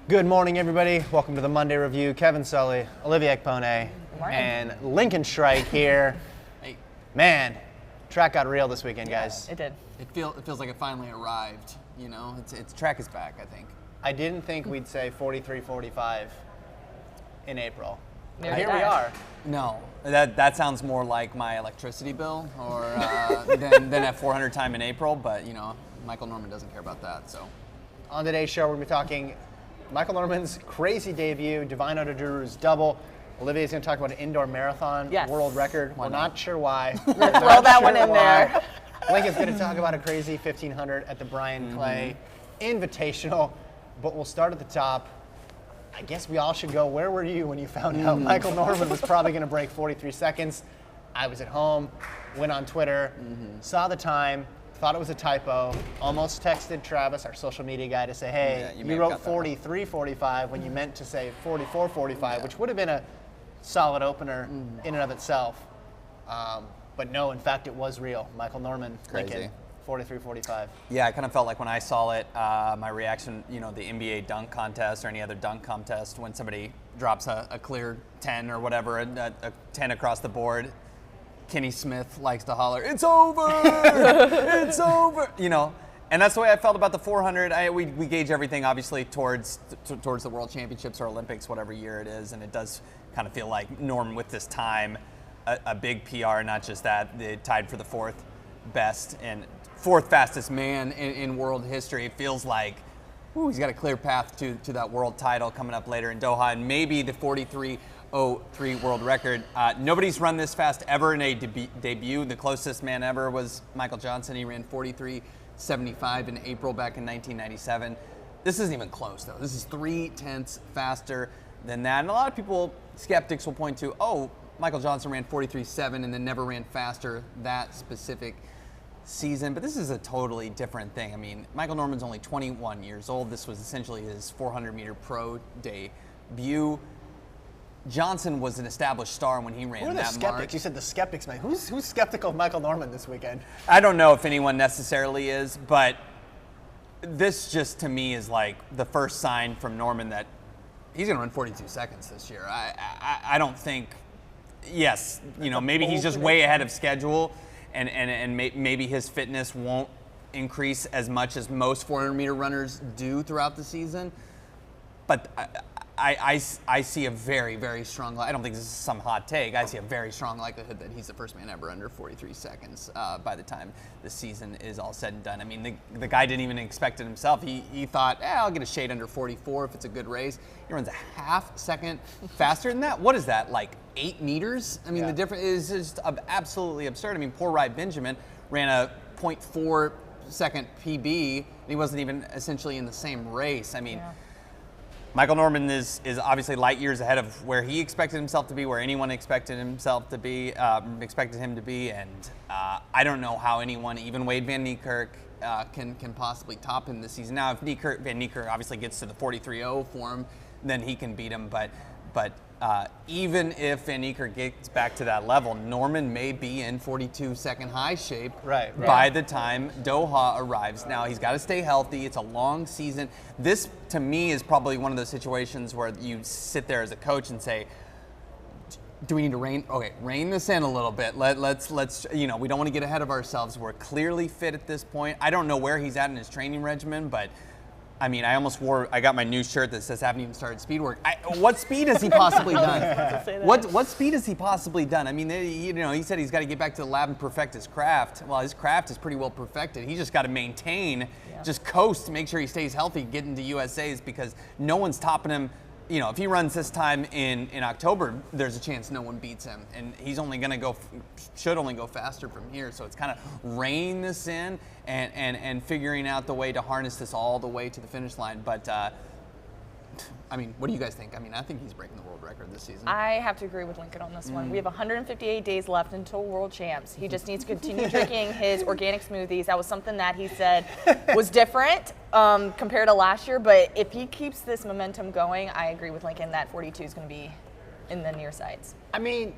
Good morning, everybody. Welcome to the Monday Review. Kevin Sully, Olivia and Kevin, and Lincoln Shrike here. Hey. Man, track got real this weekend, guys. It did. It feels like it finally arrived. You know, it's track is back, I think. I didn't think we'd say 43-45 in April. Near Here that. we are. No, that sounds more like my electricity bill, or than at 400 time in April. But you know, Michael Norman doesn't care about that. So On today's show, we're going to be talking Michael Norman's crazy debut, Divine Oduduru's double. Olivia's going to talk about an indoor marathon world record. We're not sure why. Throw that one in there. Lincoln's going to talk about a crazy 1500 at the Brian Clay Invitational. But we'll start at the top. I guess we all should go. Where were you when you found out Michael Norman was probably going to break 43 seconds? I was at home, went on Twitter, saw the time, thought it was a typo, almost texted Travis, our social media guy, to say, hey, you wrote 43-45 when you meant to say 44-45, which would have been a solid opener in and of itself. But no, in fact, it was real. Michael Norman, Lincoln, 43-45. yeah, I kind of felt like when I saw it, my reaction, you know, the NBA dunk contest or any other dunk contest, when somebody drops a clear 10 or whatever, a 10 across the board, Kenny Smith likes to holler, "It's over! It's over!" You know, and that's the way I felt about the 400. We gauge everything obviously towards the World Championships or Olympics, whatever year it is, and it does kind of feel like Norman with this time, a big PR. Not just that, they tied for the fourth best and fourth fastest man in world history. It feels like he's got a clear path to that world title coming up later in Doha, and maybe the 43.03 world record. Nobody's run this fast ever in a debut. The closest man ever was Michael Johnson. He ran 43.75 in April back in 1997. This isn't even close, though. This is 0.3 faster than that. And a lot of people, skeptics, will point to, Michael Johnson ran 43.7 and then never ran faster that specific season. But this is a totally different thing. I mean, Michael Norman's only 21 years old. This was essentially his 400-meter pro debut. Johnson was an established star when he ran Who are the that skeptics? mark. You said the skeptics, man. Who's skeptical of Michael Norman this weekend? I don't know if anyone necessarily is, but this just to me is like the first sign from Norman that he's going to run 42 seconds this year. I don't think, yes, you know, maybe he's just way ahead of schedule and maybe his fitness won't increase as much as most 400-meter runners do throughout the season. But I see a very, very strong, I don't think this is some hot take, I see a very strong likelihood that he's the first man ever under 43 seconds by the time the season is all said and done. I mean, the guy didn't even expect it himself. He thought, I'll get a shade under 44 if it's a good race. He runs a half second faster than that. What is that, like 8 meters? I mean, the difference is just absolutely absurd. I mean, poor Rai Benjamin ran a 0.4 second PB, and he wasn't even essentially in the same race. I mean, Michael Norman is obviously light years ahead of where he expected himself to be, where anyone expected him to be, and I don't know how anyone, even Wade Van Niekerk, can possibly top him this season. Now, if Van Niekerk obviously gets to the 43.0 form, then he can beat him, but even if Van Niekerk gets back to that level, Norman may be in 42-second high shape by the time Doha arrives. Now, he's got to stay healthy. It's a long season. This, to me, is probably one of those situations where you sit there as a coach and say, do we need to rein this in a little bit? Let's you know, we don't want to get ahead of ourselves. We're clearly fit at this point. I don't know where he's at in his training regimen, but I mean, I got my new shirt that says haven't even started speed work. What speed has he possibly done? What speed has he possibly done? I mean, you know, he said he's got to get back to the lab and perfect his craft. Well, his craft is pretty well perfected. He's just got to maintain, just coast to make sure he stays healthy, get into USA's, because no one's topping him. You know, if he runs this time in October, there's a chance no one beats him, and he's only going to should only go faster from here. So it's kind of rein this in and figuring out the way to harness this all the way to the finish line. But I mean, what do you guys think? I mean, I think he's breaking the world record this season. I have to agree with Lincoln on this one. We have 158 days left until World Champs. He just needs to continue drinking his organic smoothies. That was something that he said was different compared to last year. But if he keeps this momentum going, I agree with Lincoln that 42 is going to be in the near sides. I mean,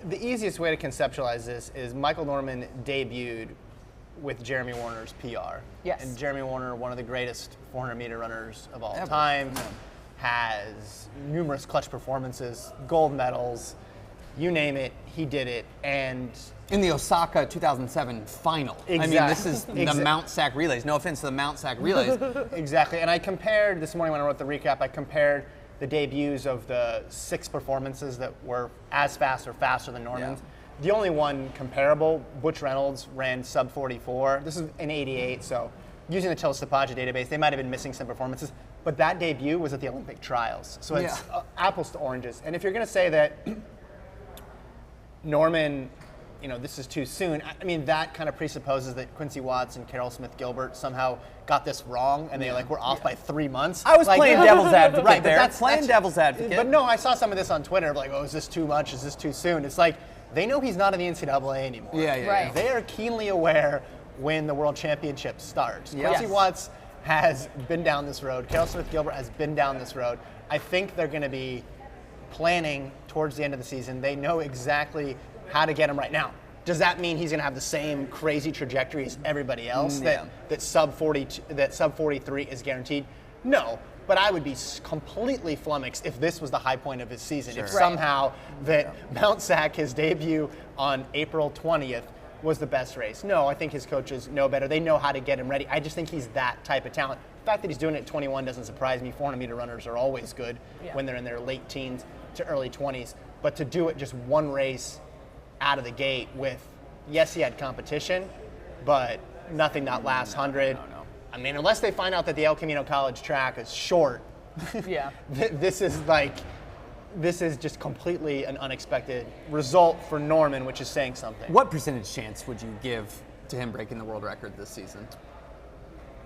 the easiest way to conceptualize this is Michael Norman debuted with Jeremy Warner's PR. Yes. And Jeremy Warner, one of the greatest 400-meter runners of all time. has numerous clutch performances, gold medals, you name it, he did it. And in the Osaka 2007 final. I mean, this is the Mount Sac relays. No offense to the Mount Sac relays. Exactly. And I compared, this morning when I wrote the recap, I compared the debuts of the 6 performances that were as fast or faster than Norman's. Yeah. The only one comparable, Butch Reynolds ran sub 44. This is an 88, so using the Telestopagia database, they might have been missing some performances. But that debut was at the Olympic trials. So it's apples to oranges. And if you're going to say that Norman, this is too soon, I mean, that kind of presupposes that Quincy Watts and Carol Smith-Gilbert somehow got this wrong and they were off by 3 months. I was playing devil's advocate right, there. That's devil's advocate. But no, I saw some of this on Twitter, like, oh, is this too much? Is this too soon? It's like, they know he's not in the NCAA anymore. Right. They are keenly aware when the World Championship starts. Yes. Quincy Watts has been down this road. Carol Smith-Gilbert has been down this road. I think they're going to be planning towards the end of the season. They know exactly how to get him right now. Does that mean he's going to have the same crazy trajectory as everybody else? That sub 43 is guaranteed? No. But I would be completely flummoxed if this was the high point of his season. Sure. If somehow Mount Sac, his debut on April 20th, was the best race. No, I think his coaches know better. They know how to get him ready. I just think he's that type of talent. The fact that he's doing it at 21 doesn't surprise me. 400-meter runners are always good when they're in their late teens to early 20s. But to do it just one race out of the gate with, yes, he had competition, but nothing that last 100. No. I mean, unless they find out that the El Camino College track is short, this is just completely an unexpected result for Norman, which is saying something. What percentage chance would you give to him breaking the world record this season?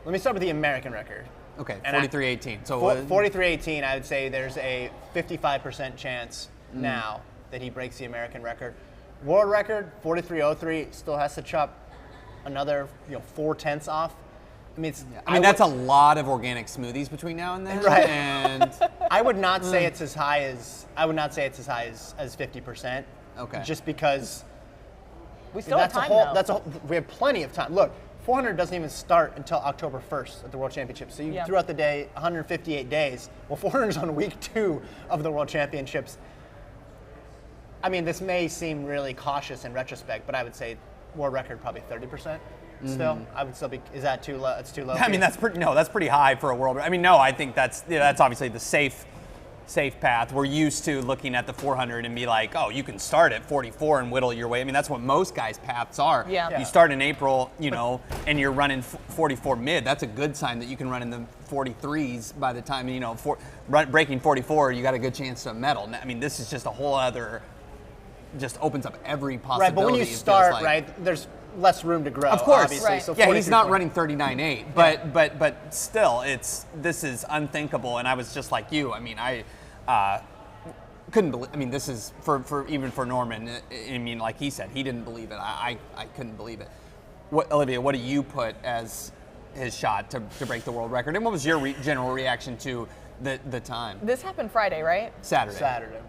Let me start with the American record. Okay, 43.18. So 43.18, I would say there's a 55% chance now that he breaks the American record. World record, 43.03, still has to chop another 4/10 off. I mean, that's a lot of organic smoothies between now and then. Right. And I would not say it's as high as 50%. Okay. Just because we still have time. We have plenty of time. Look, 400 doesn't even start until October 1st at the World Championship. So you throughout the day, 158 days. Well, 400 is on week 2 of the World Championships. I mean, this may seem really cautious in retrospect, but I would say world record probably 30%. Still, I would still be. Is that too low? It's too low. I mean, that's pretty high for a world. I mean, no, I think that's obviously the safe path. We're used to looking at the 400 and be like, oh, you can start at 44 and whittle your way. I mean, that's what most guys' paths are. Yeah. You start in April, and you're running 44 mid. That's a good sign that you can run in the 43s by the time breaking 44. You got a good chance to a medal. I mean, this is just a whole other. Just opens up every possibility. Right, but when you start, there's less room to grow. Of course, obviously. Right. So he's not running 39.8, but still, this is unthinkable. And I was just like you. I mean, I couldn't believe. I mean, this is for even for Norman. I mean, like he said, he didn't believe it. I couldn't believe it. Olivia, what do you put as his shot to break the world record? And what was your general reaction to the time? This happened Friday, right? Saturday.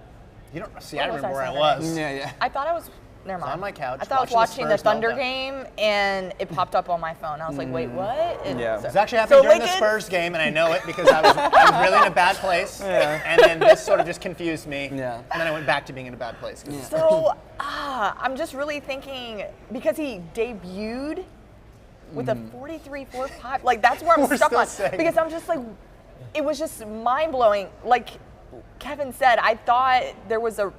You don't see. I remember where I Saturday? was. Yeah. I thought I was. Never mind. On my couch. I thought I was watching the Spurs Thunder meltdown. game, and it popped up on my phone. I was like, "Wait, what?" And Yeah. It was actually happening during the Spurs game, and I know it because I was really in a bad place. Yeah. And then this sort of just confused me. Yeah. And then I went back to being in a bad place. Yeah. So I'm just really thinking because he debuted with a 43.45. Like that's where I'm We're stuck still on saying because I'm just like, it was just mind blowing. Like Kevin said, I thought there was an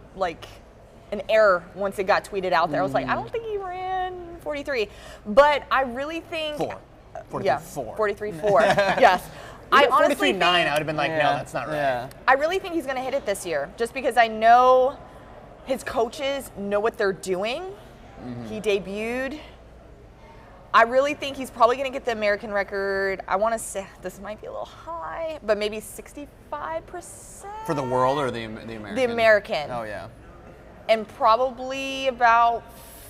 error once it got tweeted out there. I was like, I don't think he ran 43, but I really think 43.4. Yes. I honestly 43.9, I would have been like, no, that's not right. Yeah. I really think he's going to hit it this year, just because I know his coaches know what they're doing. He debuted. I really think he's probably going to get the American record. I want to say this might be a little high, but maybe 65%. For the world or the American? The American. Oh yeah. And probably about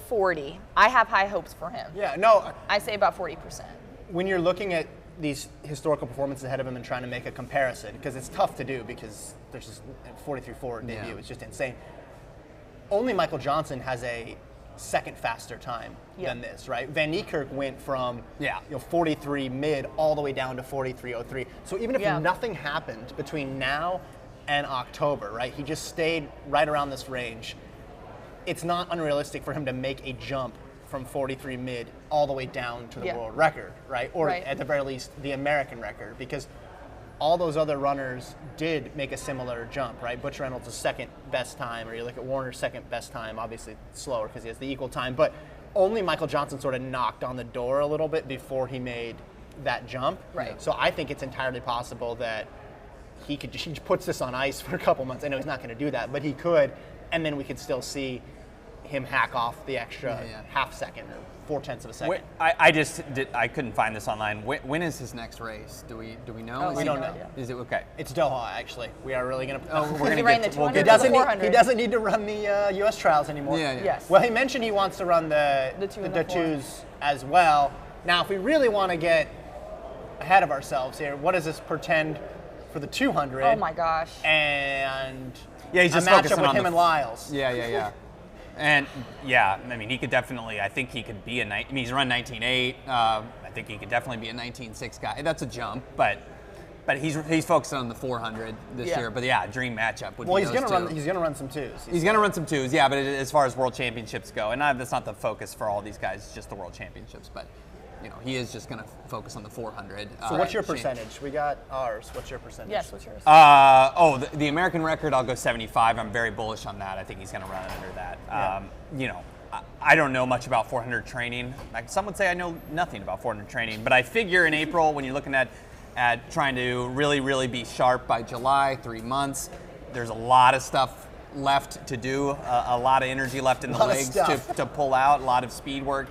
40. I have high hopes for him. Yeah, no. I say about 40%. When you're looking at these historical performances ahead of him and trying to make a comparison, because it's tough to do because there's just 43.4 debut. It's just insane. Only Michael Johnson has a second faster time than this, right? Van Niekerk went from 43 mid all the way down to 43.03. So even if nothing happened between now and October, right? He just stayed right around this range. It's not unrealistic for him to make a jump from 43 mid all the way down to the world record, right? Or at the very least, the American record, because all those other runners did make a similar jump, right? Butch Reynolds' second best time, or you look at Warner's second best time, obviously slower because he has the equal time, but only Michael Johnson sort of knocked on the door a little bit before he made that jump. Right. So I think it's entirely possible that he puts this on ice for a couple months. I know he's not going to do that, but he could, and then we could still see him hack off the extra half second or 0.4 of a second. I couldn't find this online. When is his next race? Do we know? We don't know. Is it okay? It's Doha, actually. We are really going to. We're going to run get. the We'll 200 get to the 400. He doesn't need to run the U.S. trials anymore. Yes. Well, he mentioned he wants to run the twos as well. Now, if we really want to get ahead of ourselves here, what does this portend for the 200? Oh my gosh. And he's just a matchup focusing with on him and Lyles. Yeah. And I mean, he could definitely. I think he could be he's run 19.8. I think he could definitely be a 19.6 guy. That's a jump, but he's focusing on the 400 this year. But dream matchup would be he's those two. He's gonna run some twos. He's gonna run some twos, but as far as world championships go, and that's not the focus for all these guys. It's just the world championships, but. He is just going to focus on the 400. So what's your percentage? We got ours. What's your percentage? Yes, what's yours? The American record, I'll go 75. I'm very bullish on that. I think he's going to run under that. I don't know much about 400 training. Like some would say I know nothing about 400 training, but I figure in April when you're looking at trying to really, really be sharp by July, 3 months, there's a lot of stuff left to do, a lot of energy left in the legs to pull out, a lot of speed work.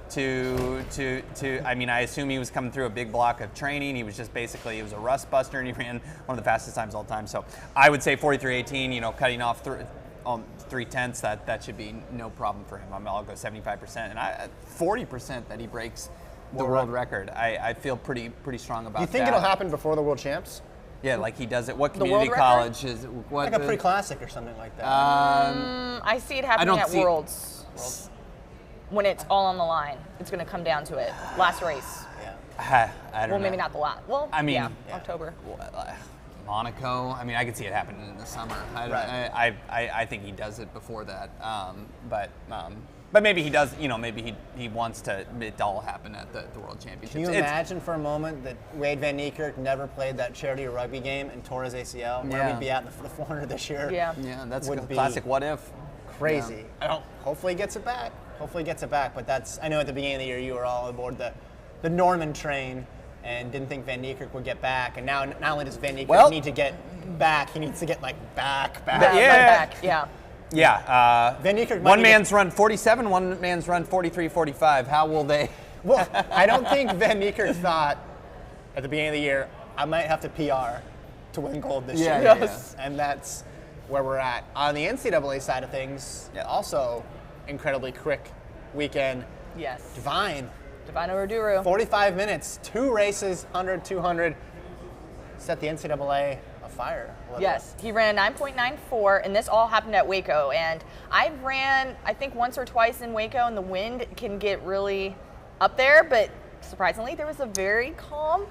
I assume he was coming through a big block of training. He was he was a rust buster, and he ran one of the fastest times all time. So I would say 43.18, cutting off 3/10, that should be no problem for him. I'll go 75%, and 40% that he breaks the world record. I feel pretty strong about that. You think it'll happen before the World Champs? Yeah, like he does it. What community college is what? Like a pre-classic or something like that. I see it happening at Worlds. When it's all on the line, it's going to come down to it. Last race. I don't know. Well, maybe not the last. Well, October. Monaco. I could see it happening in the summer. I think he does it before that. But maybe he does. Maybe he wants to. It all happen at the World Championships. Can you imagine for a moment that Wade Van Niekerk never played that charity rugby game and tore his ACL? Where we'd be at for the 400 this year? Yeah. That's a classic. What if? Crazy. Hopefully he gets it back. But I know at the beginning of the year you were all aboard the Norman train and didn't think Van Niekerk would get back. And now not only does Van Niekerk need to get back, he needs to get back. Back. Yeah. Van Niekerk. One man's run 47. One man's run 43:45. How will they? Well, I don't think Van Niekerk thought at the beginning of the year I might have to PR to win gold this year. Yes. And that's where we're at. On the NCAA side of things, also incredibly quick weekend. Yes. Divine Oduduru. 45 minutes, 2 races, 100, 200. Set the NCAA afire. Yes, he ran a 9.94, and this all happened at Waco. And I've ran, I think, once or twice in Waco, and the wind can get really up there. But surprisingly, there was a very calm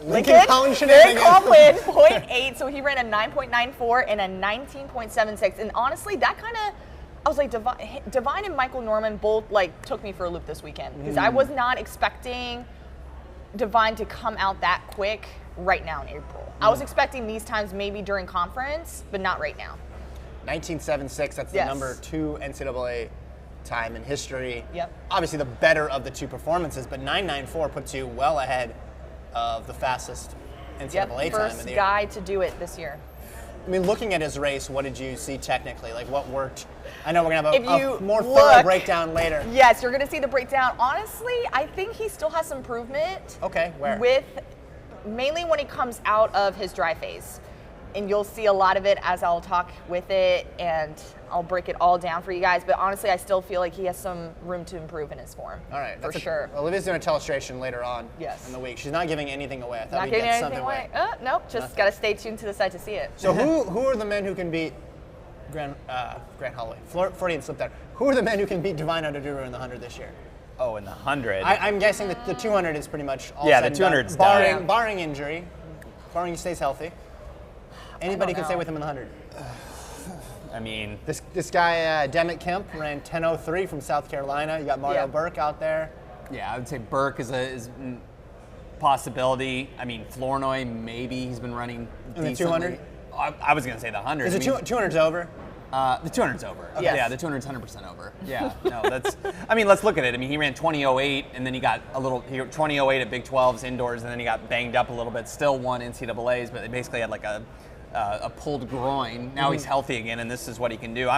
Lincoln very calm wind, 0.8. So he ran a 9.94 and a 19.76. And honestly, that kind of, I was like, Divine and Michael Norman both took me for a loop this weekend because I was not expecting Divine to come out that quick right now in April. I was expecting these times maybe during conference, but not right now. 19.76, that's the number 2 NCAA time in history. Yep. Obviously the better of the 2 performances, but 9.94 puts you well ahead of the fastest NCAA time in the year. First guy to do it this year. Looking at his race, what did you see technically? What worked? I know we're going to have a more thorough breakdown later. Yes, you're going to see the breakdown. Honestly, I think he still has some improvement. Okay, where? Mainly when he comes out of his dry phase. And you'll see a lot of it as I'll talk with it, and I'll break it all down for you guys. But honestly, I still feel like he has some room to improve in his form. All right. For sure. Olivia's doing a illustration later on in the week. She's not giving anything away. I thought we'd get something away. Nope, just got to stay tuned to the site to see it. So who are the men who can beat Grant Holloway. Freudian slip there. Who are the men who can beat Divine Oduduru in the 100 this year? Oh, in the 100. I'm guessing that the 200 is pretty much all Yeah, said the and done, 200's done. barring injury, barring he stays healthy. Anybody can stay with him in the 100. I mean, This guy, Demet Kemp, ran 10:03 from South Carolina. You got Mario Yeah. Burke out there. yeah, I would say Burke is a possibility. I mean, Flournoy, maybe he's been running In the decently. 200? I was going to say the 100. Is it 200's over? The 200's over. Yes. Yeah, the 200's 100% over. Yeah, no, that's. I mean, let's look at it. I mean, he ran 20:08, and then he got 20:08 at Big 12s indoors, and then he got banged up a little bit. Still won NCAA's, but they basically had like a pulled groin. Now he's healthy again, and this is what he can do.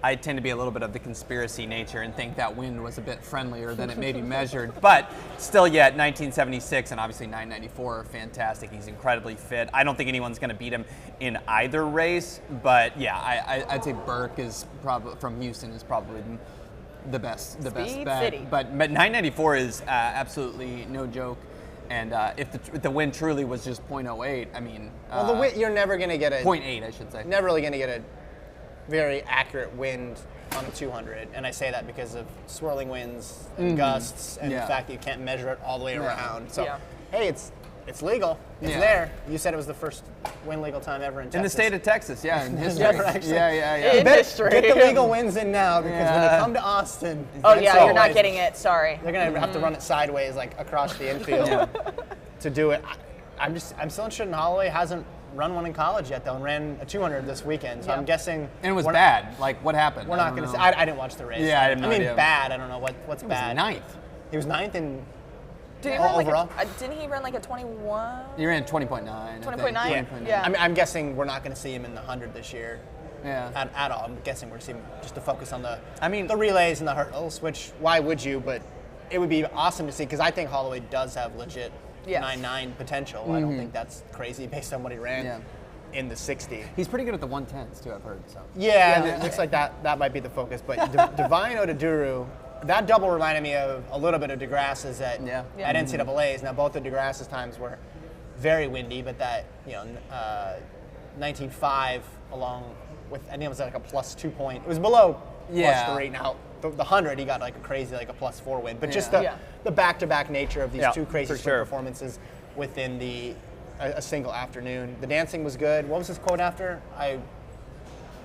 I tend to be a little bit of the conspiracy nature and think that wind was a bit friendlier than it may be measured. But still yet, 1976 and obviously 994 are fantastic. He's incredibly fit. I don't think anyone's going to beat him in either race. But yeah, I'd say Burke is from Houston is probably the best Speed bet. City. But 994 is absolutely no joke. And if the wind truly was just 0.08, I mean, Well, the wind, you're never going to get a 0.8, I should say. never really going to get a very accurate wind on a 200, and I say that because of swirling winds and gusts and Yeah. the fact that you can't measure it all the way around. So, Yeah. hey, it's legal. It's Yeah. there. You said it was the first wind legal time ever in Texas. In the state of Texas, yeah, in history. Never actually. Yeah. In history. Get the legal winds in now because when Yeah. they come to Austin, Oh that's yeah, you're not always- getting it. Sorry. They're gonna have to run it sideways, like across the infield, to do it. I'm still interested in Holloway. Hasn't run one in college yet though, and ran a 200 this weekend. So Yeah. I'm guessing. And it was we're- bad. Like, what happened? We're I not don't going to know. say. I didn't watch the race. Yeah, I have no mean, idea. bad. I don't know what's He was bad. ninth. He was ninth in. Did he Oh, run like overall? didn't he run like a 21? He ran 20.9. 20.9? Yeah. I'm guessing we're not going to see him in the 100 this year Yeah. at all. I'm guessing we're seeing just to focus on the. I mean- the relays and the hurdles. Which why would you? But it would be awesome to see because I think Holloway does have legit Yes. 9.9 potential. I don't think that's crazy based on what he ran Yeah. in the 60. He's pretty good at the 110s too, I've heard. So. Yeah, and it looks like that might be the focus. But Divine Oduduru, that double reminded me of a little bit of DeGrasse's at Yeah. at NCAA's. Now both of DeGrasse's times were very windy, but that 19.5 along with I think it was like a +2 point. It was below Yeah. +3. Now the 100 he got like a crazy like a +4 win. But just Yeah. the back-to-back nature of these Yeah, two crazy for sprint sure. performances within a single afternoon. The dancing was good. What was his quote after?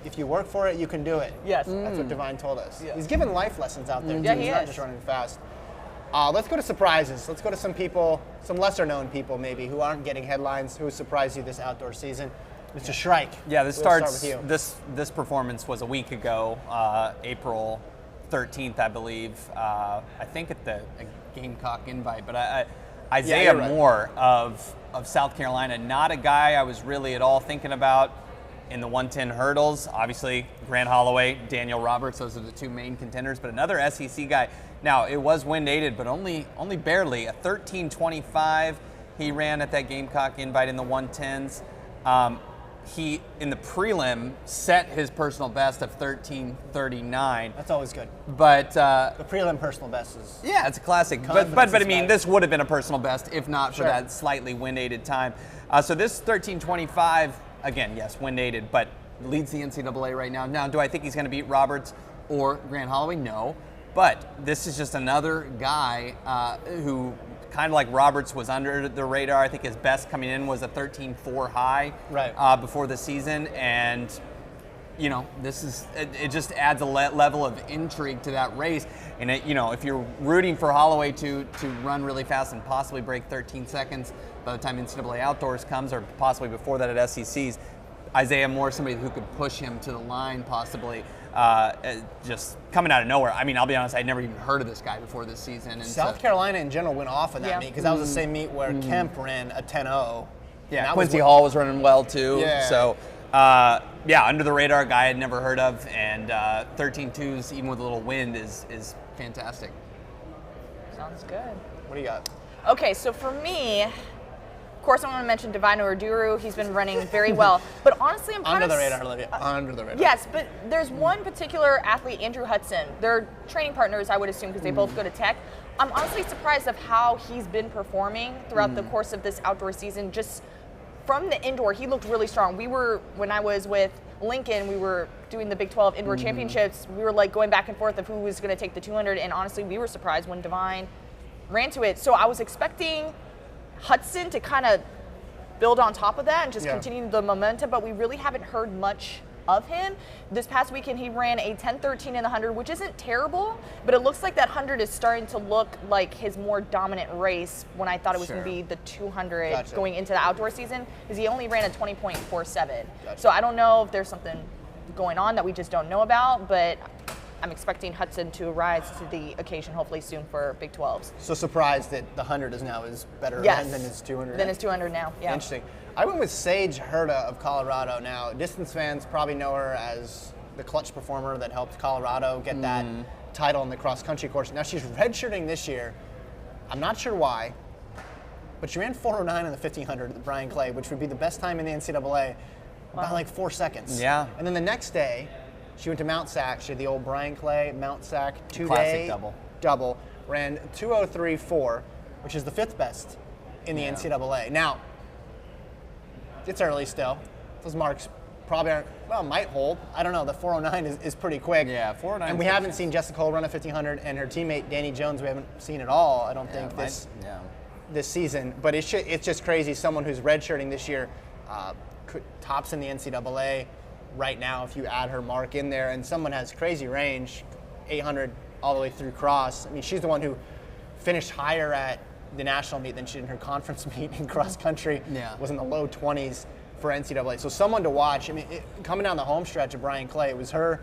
If you work for it, you can do it. Yes. That's what Divine told us. Yeah. He's giving life lessons out there. Yeah, too. he He's not is. just running fast. Let's go to surprises. Let's go to some people, some lesser-known people maybe, who aren't getting headlines, who surprised you this outdoor season. Mr. Shrike. Yeah, this we'll starts. start with you. This performance was a week ago, April 13th, I believe. I think at the Gamecock invite, but Isaiah you're right. Moore of South Carolina, not a guy I was really at all thinking about in the 110 hurdles. Obviously, Grant Holloway, Daniel Roberts, those are the two main contenders. But another SEC guy. Now it was wind aided, but only barely. A 13:25 he ran at that Gamecock invite in the 110s. He, in the prelim, set his personal best of 13:39. That's always good. But The prelim personal best is yeah, it's a classic. Confidence But I is mean, back. this would have been a personal best if not for Sure. that slightly wind-aided time. So this 13:25, again, yes, wind-aided, but leads the NCAA right now. Now, do I think he's going to beat Roberts or Grant Holloway? No. But this is just another guy who, kind of like Roberts, was under the radar. I think his best coming in was a 13.4 high Right. before the season, and this is it just adds a level of intrigue to that race. And if you're rooting for Holloway to run really fast and possibly break 13 seconds by the time NCAA Outdoors comes, or possibly before that at SECs, Isaiah Moore, somebody who could push him to the line possibly, just coming out of nowhere. I mean, I'll be honest, I'd never even heard of this guy before this season. And South Carolina in general went off in that Yeah. meet because that was the same meet where Kemp ran a 10:0. Yeah, And that was Quincy what- Hall was running well too. Yeah. So, under the radar guy I'd never heard of, and 13.2s even with a little wind is fantastic. Sounds good. What do you got? Okay, so for me, of course, I want to mention Divine Oduduru. He's been running very well, but honestly, I'm kind Under of the radar, Olivia. Under the radar. Yes, but there's one particular athlete, Andrew Hudson. They're training partners, I would assume, because they both go to Tech. I'm honestly surprised of how he's been performing throughout the course of this outdoor season. Just from the indoor, he looked really strong. When I was with Lincoln, we were doing the Big 12 Indoor Championships. We were like going back and forth of who was going to take the 200, and honestly, we were surprised when Divine ran to it. So I was expecting Hudson to kind of build on top of that and just continue the momentum, but we really haven't heard much of him. This past weekend, he ran a 10:13 in the 100, which isn't terrible, but it looks like that 100 is starting to look like his more dominant race when I thought it was going to be the 200 going into the outdoor season, because he only ran a 20.47. So I don't know if there's something going on that we just don't know about, but I'm expecting Hudson to rise to the occasion hopefully soon for Big 12s. So surprised that the 100 is now better than his 200. Than his 200 now, yeah. Interesting. I went with Sage Herda of Colorado. Now, distance fans probably know her as the clutch performer that helped Colorado get that title in the cross-country course. Now, she's redshirting this year. I'm not sure why, but she ran 4:09 in the 1500 at the Brian Clay, which would be the best time in the NCAA by like 4 seconds. Yeah. And then the next day, she went to Mount Sac. She had the old Brian Clay, Mount Sac two-day double. Ran 2:03.4, which is the 5th best in the NCAA. Now, it's early still. Those marks probably aren't, might hold. I don't know. The 4:09 is pretty quick. Yeah, 4:09. And we haven't seen Jessica Cole run a 1500, and her teammate Danny Jones we haven't seen at all, I don't think, this season. But it's just crazy. Someone who's redshirting this year tops in the NCAA right now if you add her mark in there, and someone has crazy range, 800 all the way through cross. I mean, she's the one who finished higher at the national meet than she did in her conference meet in cross country. Was in the low 20s for NCAA. So someone to watch. I mean, coming down the home stretch of Brian Clay, it was her,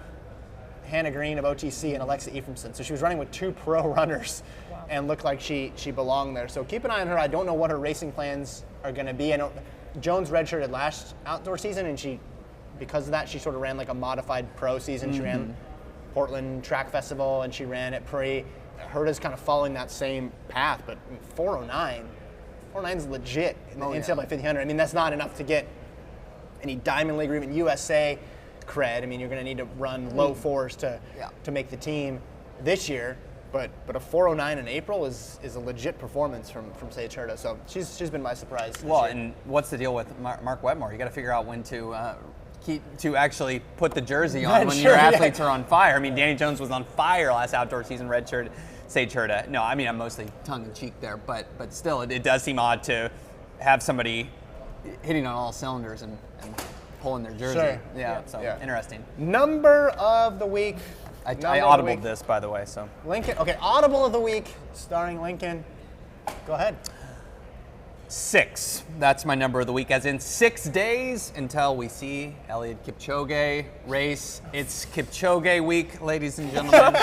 Hannah Green of OTC, and Alexa Ephraimson. So she was running with 2 pro runners and looked like she belonged there. So keep an eye on her. I don't know what her racing plans are going to be. I know Jones redshirted last outdoor season, and because of that, she sort of ran like a modified pro season. She ran Portland Track Festival, and she ran at Prix. Herda's kind of following that same path, but 4:09 is legit in the NCAA 1500. I mean, that's not enough to get any Diamond League or even USA cred. I mean, you're going to need to run low 4s to make the team this year. But a 4:09 in April is a legit performance from Sage Herda. So she's been my surprise. Well, and what's the deal with Mark Wetmore? You got to figure out when to actually put the jersey on when your athletes are on fire. I mean, Danny Jones was on fire last outdoor season, redshirt. Sage Herda. No, I mean, I'm mostly tongue-in-cheek there, but still, it does seem odd to have somebody hitting on all cylinders and pulling their jersey. Interesting. Number of the week. I audibled this, by the way, so. Lincoln. Okay, Audible of the week, starring Lincoln. Go ahead. 6. That's my number of the week, as in 6 days until we see Eliud Kipchoge race. It's Kipchoge week, ladies and gentlemen.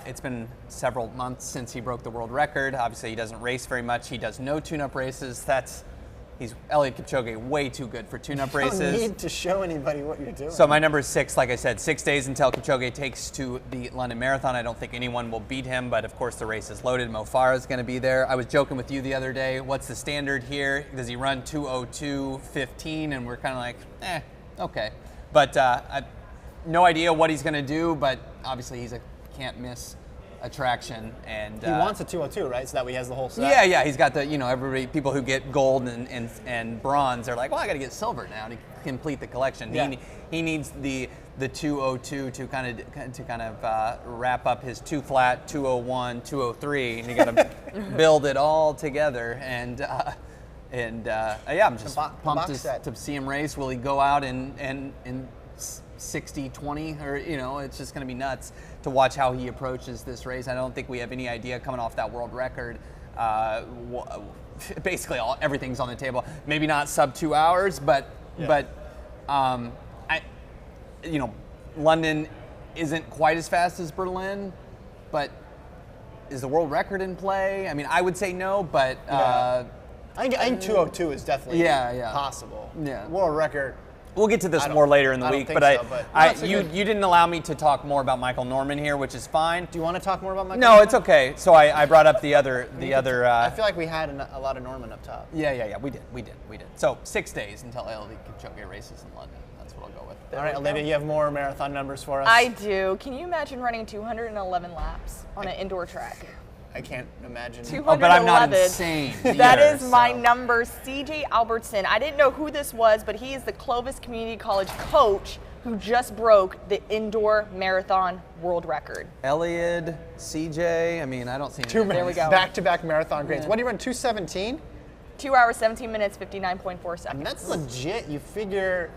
It's been several months since he broke the world record. Obviously, he doesn't race very much. He does no tune-up races. He's Eliud Kipchoge, way too good for tune-up races. You don't need to show anybody what you're doing. So my number is 6, like I said, 6 days until Kipchoge takes to the London Marathon. I don't think anyone will beat him, but of course the race is loaded. Mo Farah is going to be there. I was joking with you the other day. What's the standard here? Does he run 2:02.15? And we're kind of like, okay. But I no idea what he's going to do, but obviously he's a can't-miss attraction, and he wants a 2:02, right? So that way he has the whole set. Yeah. He's got the people who get gold and bronze. They're like, well, I got to get silver now to complete the collection. Yeah. He needs the 2:02 to kind of wrap up his 2 flat, 2:01, 2:03, and you got to build it all together. And I'm just pumped to see him race. Will he go out and 60-20, or it's just going to be nuts to watch how he approaches this race. I don't think we have any idea coming off that world record. Basically, everything's on the table. Maybe not sub 2 hours, but London isn't quite as fast as Berlin, but is the world record in play? I mean, I would say no, but I think 2:02 is definitely possible. Yeah, world record. We'll get to this more later in the week, but you didn't allow me to talk more about Michael Norman here, which is fine. Do you want to talk more about Michael? No, it's okay. So I brought up the other. I feel like we had a lot of Norman up top. Yeah. We did. So 6 days until Eliud Kipchoge races in London. That's what I'll go with. All right, Olivia, you have more marathon numbers for us. I do. Can you imagine running 211 laps on an indoor track? I can't imagine. 211. Oh, but I'm not insane. That either, is my so. number, CJ Albertson. I didn't know who this was, but he is the Clovis Community College coach who just broke the indoor marathon world record. Elliot, CJ. I mean, I don't see 2 minutes. There we go. Back-to-back marathon grades. What do you run? 2:17. 2 hours, 17 minutes, 59.4 seconds. And that's legit. You figure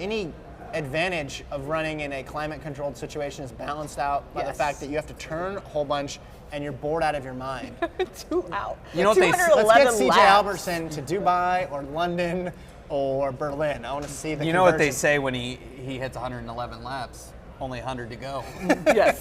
any advantage of running in a climate-controlled situation is balanced out by the Yes. fact that you have to turn a whole bunch and you're bored out of your mind. 2 out. You know what they- Let's get 211 CJ laps. Albertson to Dubai or London or Berlin. I want to see the You know what they conversion. say when he hits 111 laps? Only 100 to go. Yes.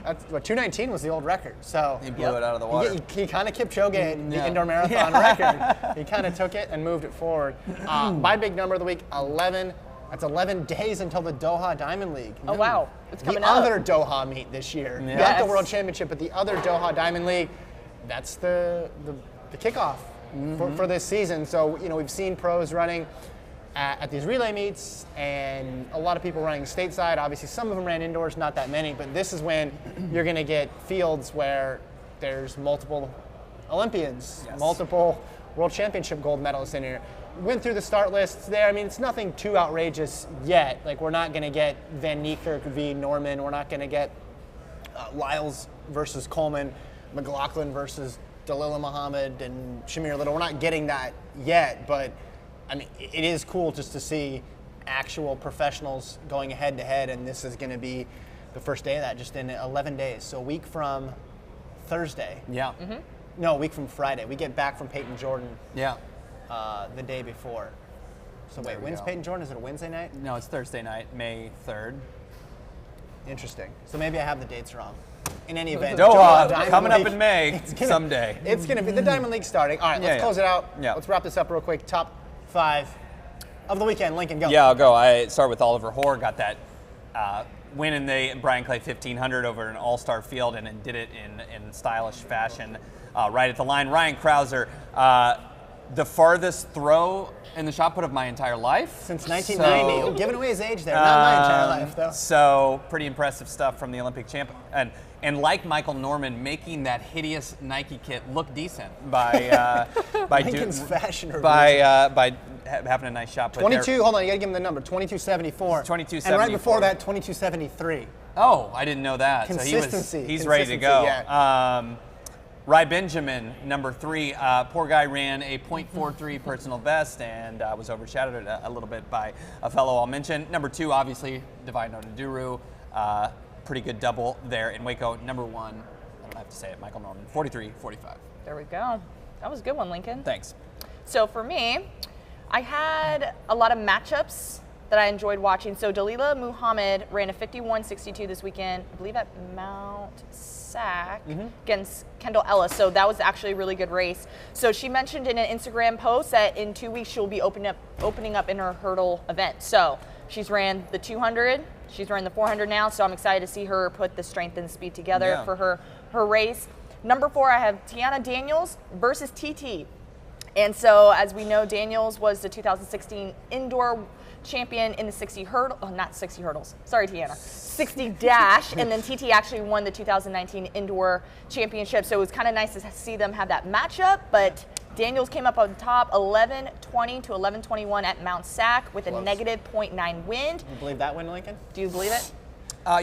That's what 2:19 was the old record. So He blew it out of the water. He kind of Kipchoge the Yeah. indoor marathon record. He kind of took it and moved it forward. My big number of the week, 11. That's 11 days until the Doha Diamond League. Oh, wow. It's coming the up. other Doha meet this year. Yeah. Not Yes. the World Championship, but the other Doha Diamond League. That's the kickoff for this season. So, you know, we've seen pros running at these relay meets and a lot of people running stateside. Obviously, some of them ran indoors, not that many, but this is when you're going to get fields where there's multiple Olympians, Yes. multiple World Championship gold medalists in here. Went through the start lists there. I mean, it's nothing too outrageous yet. Like, we're not going to get Van Niekerk v. Norman. We're not going to get Lyles versus Coleman, McLaughlin versus Dalila Muhammad and Shamir Little. We're not getting that yet, but I mean, it is cool just to see actual professionals going head to head, and this is going to be the first day of that, just in 11 days. So a week from Thursday. Yeah. No, a week from Friday. We get back from Peyton Jordan Yeah. the day before. So There wait, we when's go. Peyton Jordan? Is it a Wednesday night? No, it's Thursday night, May 3rd. Interesting. So maybe I have the dates wrong. In any event, Doha, Diamond coming up League- in May it's gonna- someday. It's going to be the Diamond League starting. All right, let's Yeah, close it out. Yeah. Let's wrap this up real quick. Top 5 of the weekend. Lincoln, go. Yeah, I'll go. I start with Oliver Hoare. Got that win in the Brian Clay 1500 over an all-star field, and then did it in stylish fashion right at the line. Ryan Crouser, the farthest throw in the shot put of my entire life. Since 1990. So, Giving away his age there. Not my entire life, though. So pretty impressive stuff from the Olympic champ, and like Michael Norman, making that hideous Nike kit look decent by Lincoln's fashion reviews. by having a nice shot put there. 22, hold on, you gotta give him the number. 2274. 2274. And right before that, 2273. Oh, I didn't know that. Consistency. So he's ready to go. Yeah. Ry Benjamin, number 3. Poor guy ran a .43 personal best and was overshadowed a little bit by a fellow I'll mention. Number 2, obviously, Divine Oduduru. Pretty good double there in Waco. Number 1, I don't have to say it, Michael Norman, 43-45. There we go. That was a good one, Lincoln. Thanks. So for me, I had a lot of matchups that I enjoyed watching. So Dalila Muhammad ran a 51.62 this weekend, I believe at Mount Sac against Kendall Ellis. So that was actually a really good race. So she mentioned in an Instagram post that in 2 weeks she'll be opening up in her hurdle event. So she's ran the 200, she's ran the 400 now. So I'm excited to see her put the strength and speed together Yeah. for her race. Number 4, I have Tiana Daniels versus TT. And so, as we know, Daniels was the 2016 indoor champion in the 60 hurdle, not 60 hurdles, sorry, Tiana, 60 dash, and then TT actually won the 2019 indoor championship. So it was kind of nice to see them have that matchup, but Daniels came up on top 11:20 to 11:21 at Mount Sac with a Close. negative .9 wind. You believe that win, Lincoln? Do you believe it?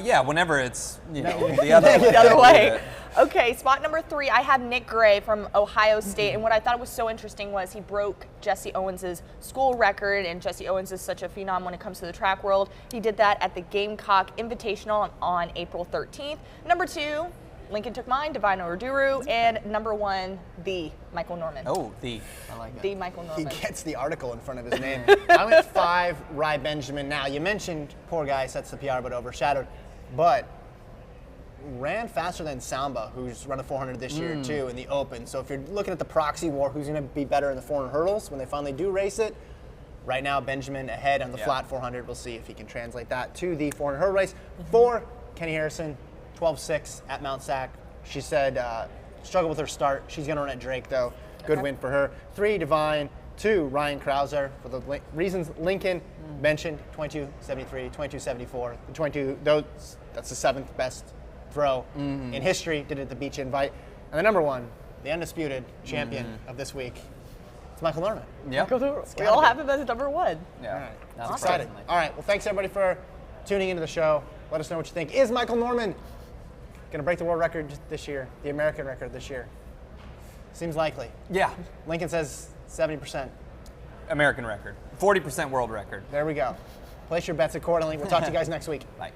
Yeah, whenever it's the other way. The other way. Okay, spot number 3, I have Nick Gray from Ohio State, and what I thought was so interesting was he broke Jesse Owens' school record, and Jesse Owens is such a phenom when it comes to the track world. He did that at the Gamecock Invitational on April 13th. Number 2, Lincoln took mine, Divine Oduduru, and number 1, the Michael Norman. Oh, I like The it. Michael He Norman. gets the article in front of his name. I went 5, Ry Benjamin. Now, you mentioned poor guy sets the PR but overshadowed, but ran faster than Samba, who's run a 400 this year too in the open. So if you're looking at the proxy war, who's going to be better in the 400 hurdles when they finally do race it? Right now, Benjamin ahead on the Yeah. flat 400. We'll see if he can translate that to the 400 hurdle race. 4, Kenny Harrison, 12.6 at Mount Sac. She said struggled with her start. She's going to run at Drake though. Good win for her. 3, Divine. 2, Ryan Crouser, for the reasons Lincoln mentioned, 22.73, 22.74. The 22, that's the 7th best throw in history. Did it at the beach invite. And the number one, the undisputed champion of this week, it's Michael Norman. Yep. We all have him as number one. Yeah. All right. That's It's exciting. surprisingly. All right. Well, thanks everybody for tuning into the show. Let us know what you think. Is Michael Norman going to break the world record this year, the American record this year? Seems likely. Yeah. Lincoln says 70%. American record. 40% world record. There we go. Place your bets accordingly. We'll talk to you guys next week. Bye.